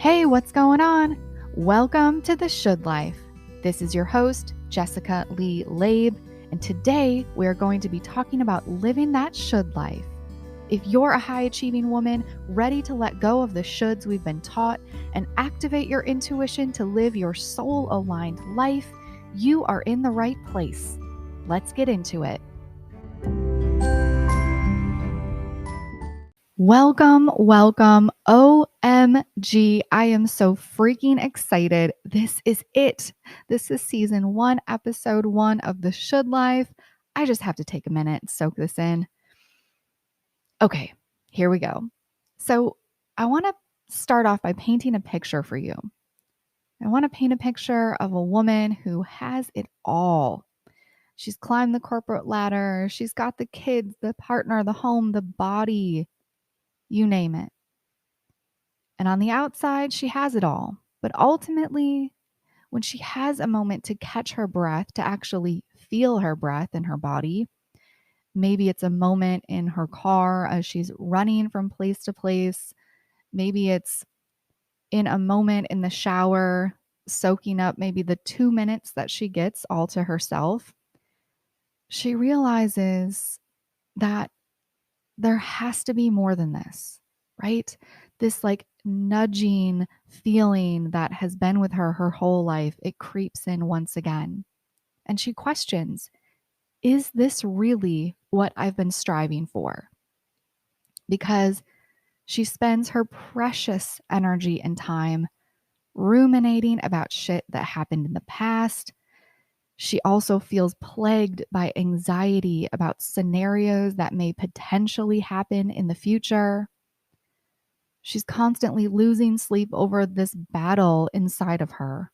Hey, what's going on? Welcome to The Should Life. This is your host, Jessica Lee Labe, and today we're going to be talking about living that should life. If you're a high-achieving woman ready to let go of the shoulds we've been taught and activate your intuition to live your soul-aligned life, you are in the right place. Let's get into it. Welcome. OMG. I am so freaking excited. This is it. This is season 1, episode 1 of The Should Life. I just have to take a minute and soak this in. Okay, here we go. So I want to start off by painting a picture for you. I want to paint a picture of a woman who has it all. She's climbed the corporate ladder. She's got the kids, the partner, the home, the body, you name it. And on the outside, she has it all. But ultimately, when she has a moment to catch her breath, to actually feel her breath in her body, maybe it's a moment in her car as she's running from place to place. Maybe it's in a moment in the shower, soaking up maybe the 2 minutes that she gets all to herself. She realizes that there has to be more than this, right? This like nudging feeling that has been with her whole life, it creeps in once again. And she questions, is this really what I've been striving for? Because she spends her precious energy and time ruminating about shit that happened in the past. She also feels plagued by anxiety about scenarios that may potentially happen in the future. She's constantly losing sleep over this battle inside of her.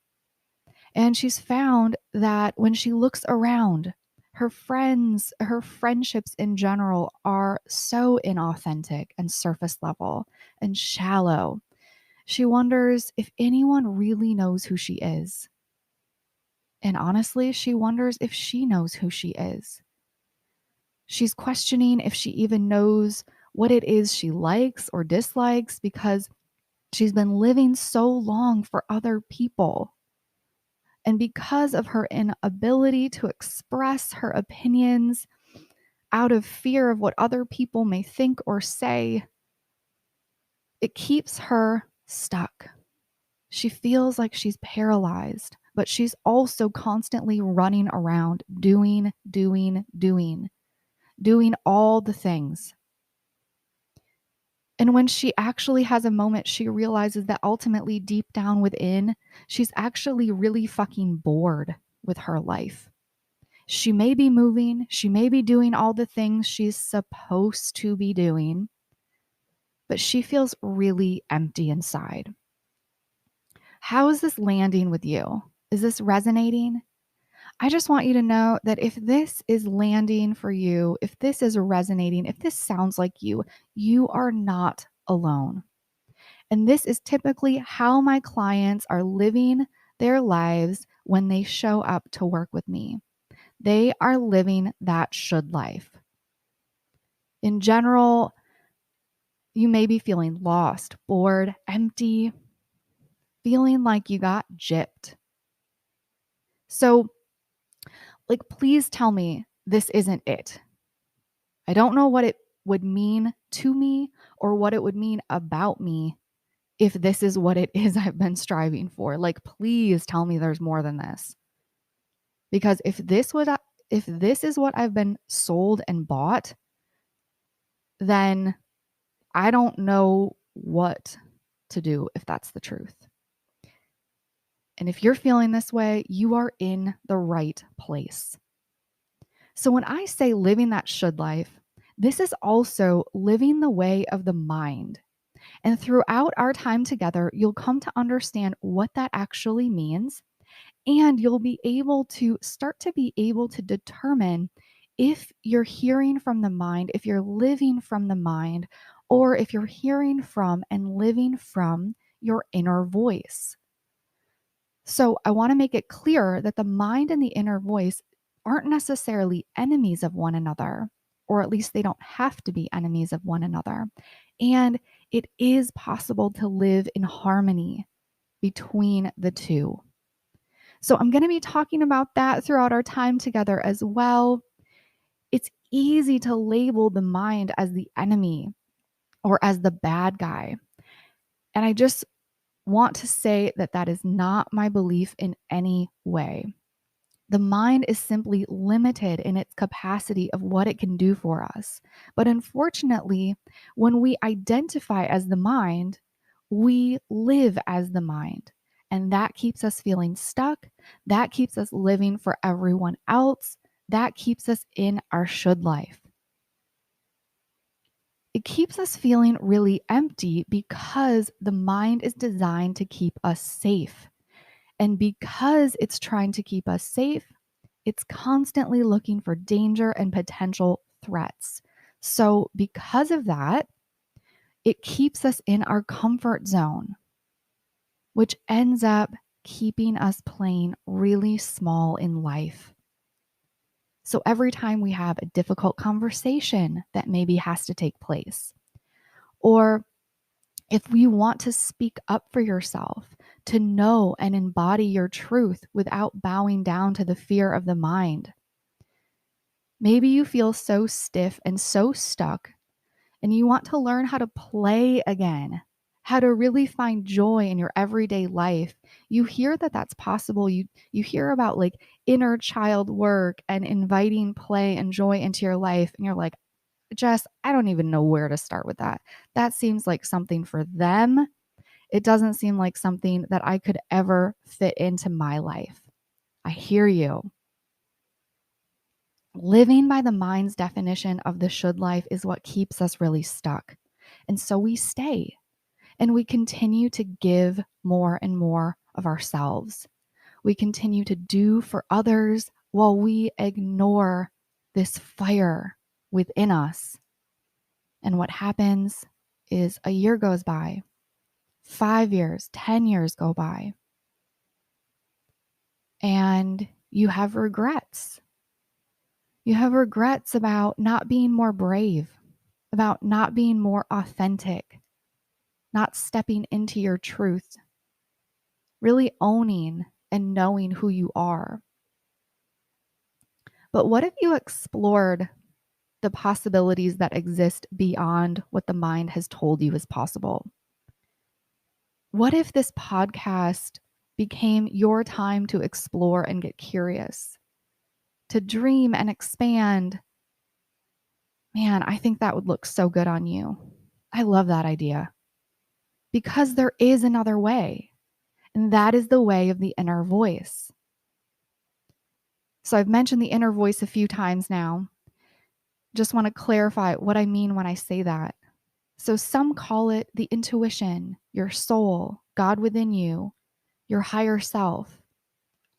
And she's found that when she looks around, her friends, her friendships in general are so inauthentic and surface level and shallow. She wonders if anyone really knows who she is. And honestly, she wonders if she knows who she is. She's questioning if she even knows what it is she likes or dislikes because she's been living so long for other people. And because of her inability to express her opinions out of fear of what other people may think or say, it keeps her stuck. She feels like she's paralyzed, but she's also constantly running around doing all the things. And when she actually has a moment, she realizes that ultimately deep down within, she's actually really fucking bored with her life. She may be moving, she may be doing all the things she's supposed to be doing, but she feels really empty inside. How is this landing with you? Is this resonating? I just want you to know that if this is landing for you, if this is resonating, if this sounds like you are not alone. And this is typically how my clients are living their lives when they show up to work with me. They are living that should life. In general, you may be feeling lost, bored, empty, feeling like you got gypped. So, please tell me this isn't it. I don't know what it would mean to me or what it would mean about me if this is what it is I've been striving for. Please tell me there's more than this. Because if this is what I've been sold and bought, then I don't know what to do if that's the truth. And if you're feeling this way, you are in the right place. So when I say living that should life, this is also living the way of the mind. And throughout our time together, you'll come to understand what that actually means. And you'll be able to start to be able to determine if you're hearing from the mind, if you're living from the mind, or if you're hearing from and living from your inner voice. So I want to make it clear that the mind and the inner voice aren't necessarily enemies of one another or at least they don't have to be enemies of one another. And it is possible to live in harmony between the two. So I'm going to be talking about that throughout our time together as well. It's easy to label the mind as the enemy or as the bad guy. And I just want to say that that is not my belief in any way. The mind is simply limited in its capacity of what it can do for us. But unfortunately, when we identify as the mind, we live as the mind. And that keeps us feeling stuck. That keeps us living for everyone else. That keeps us in our should life. It keeps us feeling really empty because the mind is designed to keep us safe. And because it's trying to keep us safe, it's constantly looking for danger and potential threats. So, because of that, it keeps us in our comfort zone, which ends up keeping us playing really small in life. So, every time we have a difficult conversation that maybe has to take place, or if you want to speak up for yourself, to know and embody your truth without bowing down to the fear of the mind, maybe you feel so stiff and so stuck, and you want to learn how to play again, how to really find joy in your everyday life. You hear that that's possible. You hear about like inner child work and inviting play and joy into your life, and you're like, Jess, I don't even know where to start with that. That seems like something for them. It doesn't seem like something that I could ever fit into my life. I hear you. Living by the mind's definition of the should life is what keeps us really stuck. And so we stay and we continue to give more and more of ourselves. We continue to do for others while we ignore this fire within us. And what happens is a year goes by, 5 years, 10 years go by, and you have regrets. You have regrets about not being more brave, about not being more authentic, not stepping into your truth, really owning and knowing who you are. But what if you explored the possibilities that exist beyond what the mind has told you is possible? What if this podcast became your time to explore and get curious, to dream and expand? Man, I think that would look so good on you. I love that idea because there is another way, and that is the way of the inner voice. So I've mentioned the inner voice a few times now. Just want to clarify what I mean when I say that. So some call it the intuition, your soul, God within you, your higher self.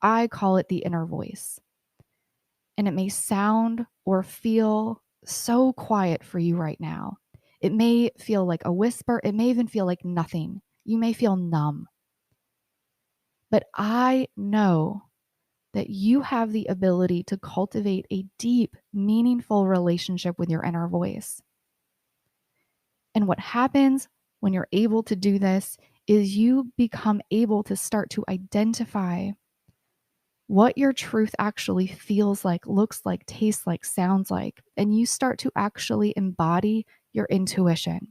I call it the inner voice. And it may sound or feel so quiet for you right now. It may feel like a whisper. It may even feel like nothing. You may feel numb. But I know that you have the ability to cultivate a deep, meaningful relationship with your inner voice. And what happens when you're able to do this is you become able to start to identify what your truth actually feels like, looks like, tastes like, sounds like, and you start to actually embody your intuition.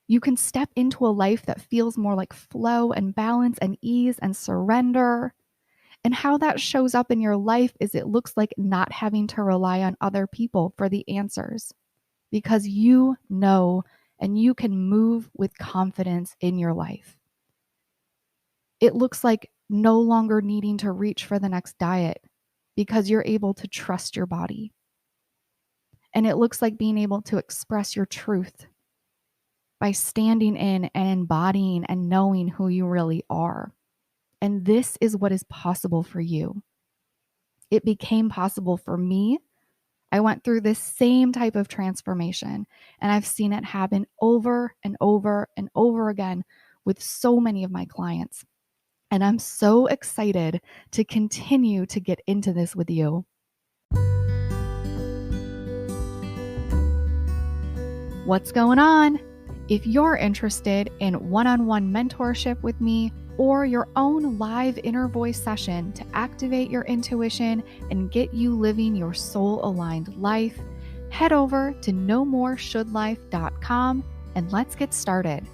You can step into a life that feels more like flow and balance and ease and surrender. And how that shows up in your life is it looks like not having to rely on other people for the answers, because you know and you can move with confidence in your life. It looks like no longer needing to reach for the next diet because you're able to trust your body. And it looks like being able to express your truth by standing in and embodying and knowing who you really are. And this is what is possible for you. It became possible for me. I went through this same type of transformation, and I've seen it happen over and over and over again with so many of my clients. And I'm so excited to continue to get into this with you. What's going on? If you're interested in one-on-one mentorship with me or your own live inner voice session to activate your intuition and get you living your soul-aligned life, head over to nomoreshouldlife.com and let's get started.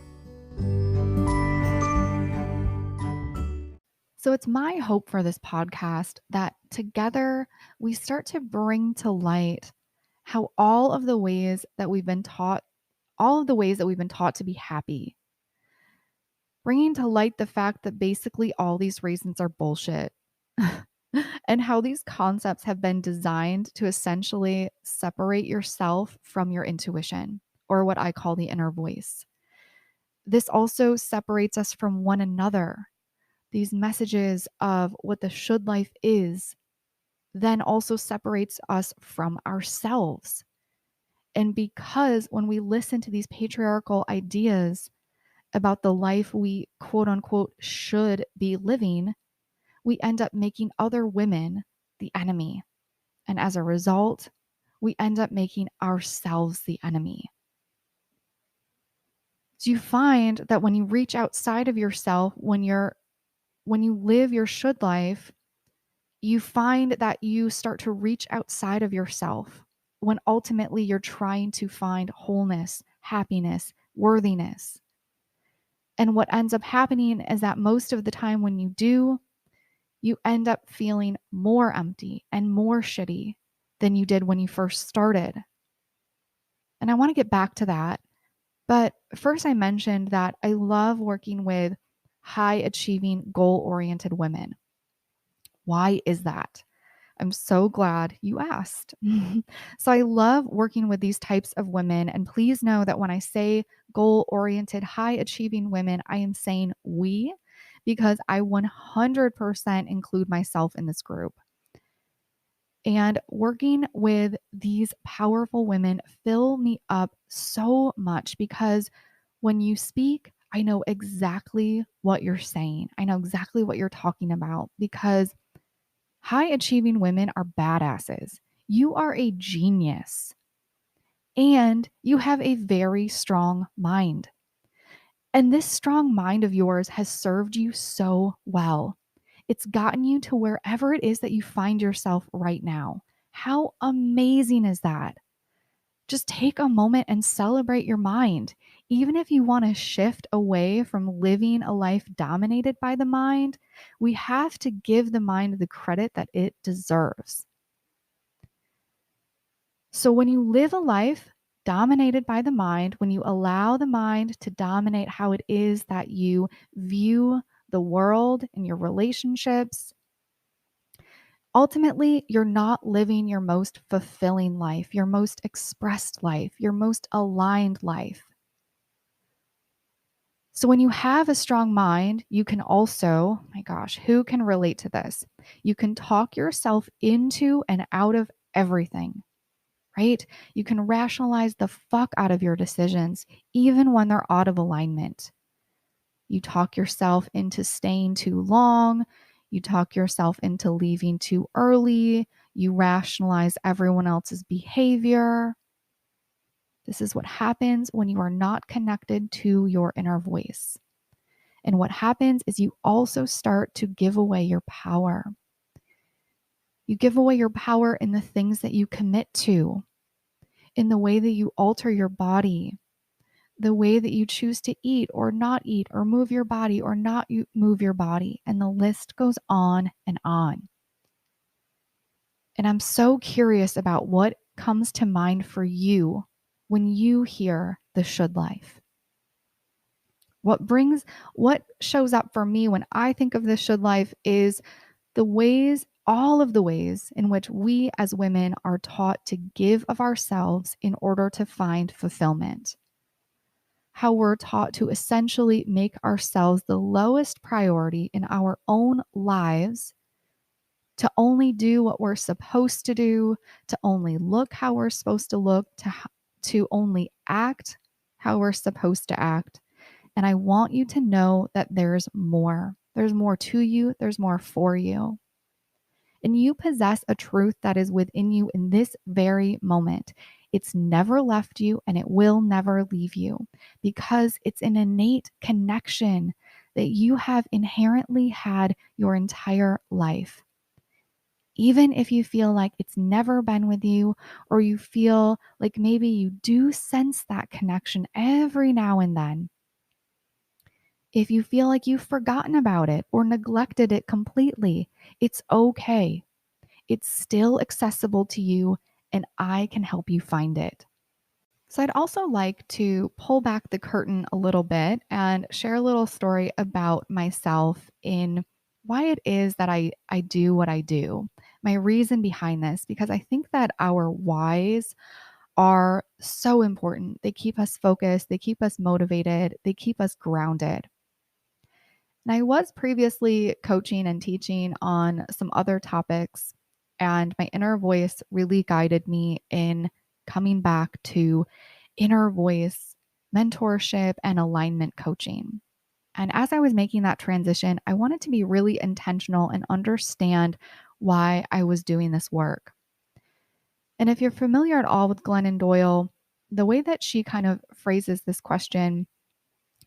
So it's my hope for this podcast that together we start to bring to light how all of the ways that we've been taught to be happy, bringing to light the fact that basically all these reasons are bullshit, and how these concepts have been designed to essentially separate yourself from your intuition, or what I call the inner voice. This also separates us from one another. These messages of what the should life is then also separates us from ourselves. And because when we listen to these patriarchal ideas about the life we quote unquote should be living, we end up making other women the enemy. And as a result, we end up making ourselves the enemy. So you find that when you reach outside of yourself, when you live your should life, you find that you start to reach outside of yourself when ultimately you're trying to find wholeness, happiness, worthiness. And what ends up happening is that most of the time when you do, you end up feeling more empty and more shitty than you did when you first started. And I want to get back to that. But first, I mentioned that I love working with high achieving, goal oriented women. Why is that? I'm so glad you asked. So I love working with these types of women. And please know that when I say goal-oriented, high-achieving women, I am saying we, because I 100% include myself in this group. And working with these powerful women fill me up so much because when you speak, I know exactly what you're saying. I know exactly what you're talking about because high achieving women are badasses. You are a genius and you have a very strong mind. And this strong mind of yours has served you so well. It's gotten you to wherever it is that you find yourself right now. How amazing is that? Just take a moment and celebrate your mind. Even if you want to shift away from living a life dominated by the mind, we have to give the mind the credit that it deserves. So when you live a life dominated by the mind, when you allow the mind to dominate how it is that you view the world and your relationships, ultimately, you're not living your most fulfilling life, your most expressed life, your most aligned life. So when you have a strong mind, you can also, my gosh, who can relate to this? You can talk yourself into and out of everything, right? You can rationalize the fuck out of your decisions, even when they're out of alignment. You talk yourself into staying too long. You talk yourself into leaving too early. You rationalize everyone else's behavior. This is what happens when you are not connected to your inner voice. And what happens is you also start to give away your power. You give away your power in the things that you commit to, in the way that you alter your body, the way that you choose to eat or not eat, or move your body or not move your body. And the list goes on and on. And I'm so curious about what comes to mind for you when you hear the should life. What shows up for me when I think of the should life is all of the ways in which we as women are taught to give of ourselves in order to find fulfillment. How we're taught to essentially make ourselves the lowest priority in our own lives, to only do what we're supposed to do, to only look how we're supposed to look, to only act how we're supposed to act. And I want you to know that there's more. There's more to you. There's more for you. And you possess a truth that is within you in this very moment. It's never left you and it will never leave you because it's an innate connection that you have inherently had your entire life. Even if you feel like it's never been with you, or you feel like maybe you do sense that connection every now and then, if you feel like you've forgotten about it or neglected it completely, it's okay. It's still accessible to you, and I can help you find it. So, I'd also like to pull back the curtain a little bit and share a little story about myself in why it is that I do what I do. My reason behind this, because I think that our whys are so important. They keep us focused, they keep us motivated, they keep us grounded. And I was previously coaching and teaching on some other topics, and my inner voice really guided me in coming back to inner voice mentorship and alignment coaching. And as I was making that transition, I wanted to be really intentional and understand why I was doing this work. And if you're familiar at all with Glennon Doyle, the way that she kind of phrases this question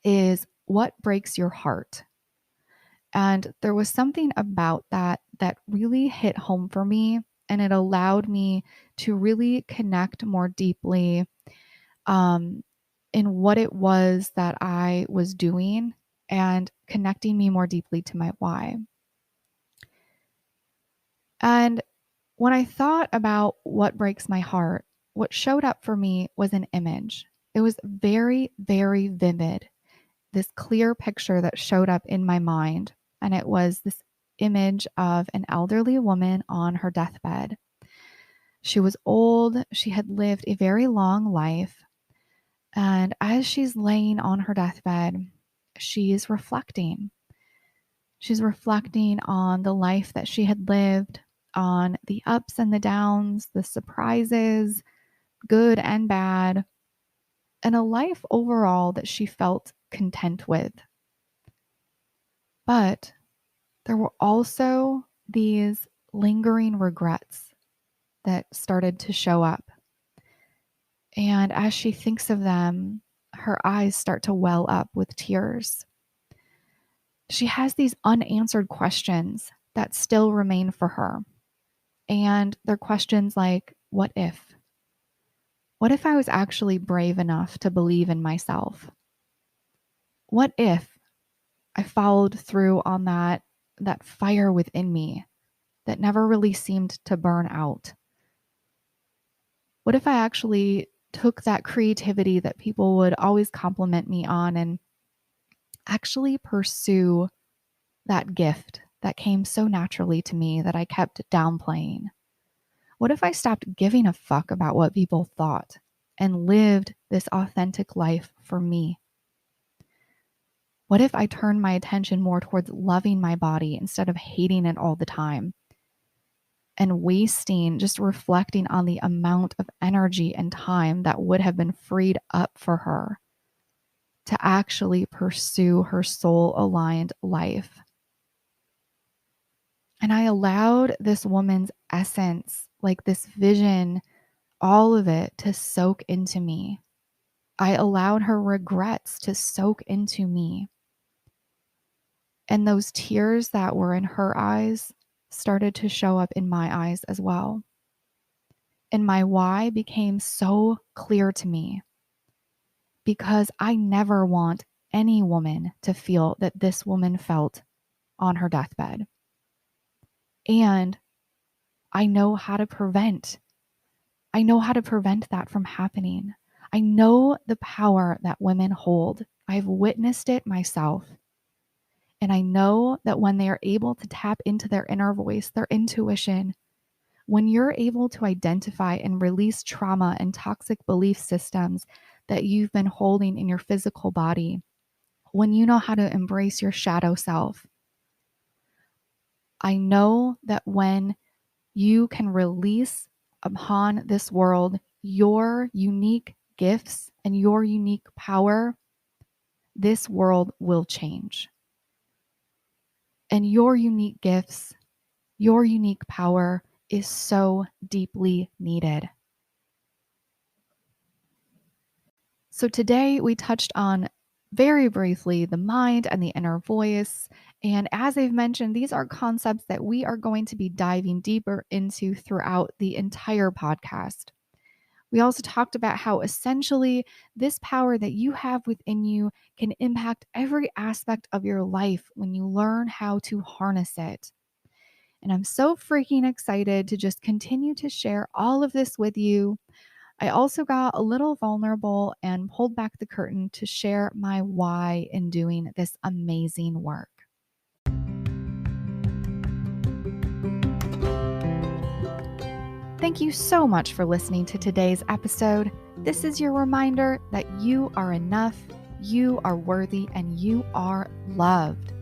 is, what breaks your heart? And there was something about that that really hit home for me. And it allowed me to really connect more deeply um, in what it was that I was doing and connecting me more deeply to my why. And when I thought about what breaks my heart, what showed up for me was an image. It was very, very vivid, this clear picture that showed up in my mind. And it was this image of an elderly woman on her deathbed. She was old, she had lived a very long life. And as she's laying on her deathbed, she's reflecting. She's reflecting on the life that she had lived, on the ups and the downs, the surprises, good and bad, and a life overall that she felt content with. But there were also these lingering regrets that started to show up. And as she thinks of them, her eyes start to well up with tears. She has these unanswered questions that still remain for her. And they're questions like, what if? What if I was actually brave enough to believe in myself? What if I followed through on that fire within me that never really seemed to burn out? What if I actually took that creativity that people would always compliment me on and actually pursue that gift that came so naturally to me that I kept downplaying? What if I stopped giving a fuck about what people thought and lived this authentic life for me? What if I turned my attention more towards loving my body instead of hating it all the time and wasting, just reflecting on the amount of energy and time that would have been freed up for her to actually pursue her soul aligned life? And I allowed this woman's essence, like this vision, all of it to soak into me. I allowed her regrets to soak into me. And those tears that were in her eyes started to show up in my eyes as well. And my why became so clear to me because I never want any woman to feel that this woman felt on her deathbed. And I know how to prevent. I know how to prevent that from happening. I know the power that women hold. I've witnessed it myself. And I know that when they are able to tap into their inner voice, their intuition, when you're able to identify and release trauma and toxic belief systems that you've been holding in your physical body, when you know how to embrace your shadow self, I know that when you can release upon this world your unique gifts and your unique power, this world will change. And your unique gifts, your unique power is so deeply needed. So today we touched on very briefly the mind and the inner voice. And as I've mentioned, these are concepts that we are going to be diving deeper into throughout the entire podcast. We also talked about how essentially this power that you have within you can impact every aspect of your life when you learn how to harness it. And I'm so freaking excited to just continue to share all of this with you. I also got a little vulnerable and pulled back the curtain to share my why in doing this amazing work. Thank you so much for listening to today's episode. This is your reminder that you are enough, you are worthy, and you are loved.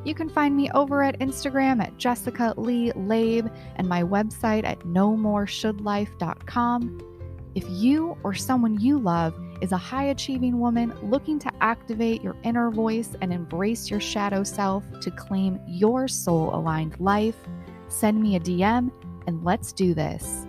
You can find me over at Instagram at Jessica Lee Labe and my website at nomoreshouldlife.com. If you or someone you love is a high-achieving woman looking to activate your inner voice and embrace your shadow self to claim your soul-aligned life, send me a DM and let's do this.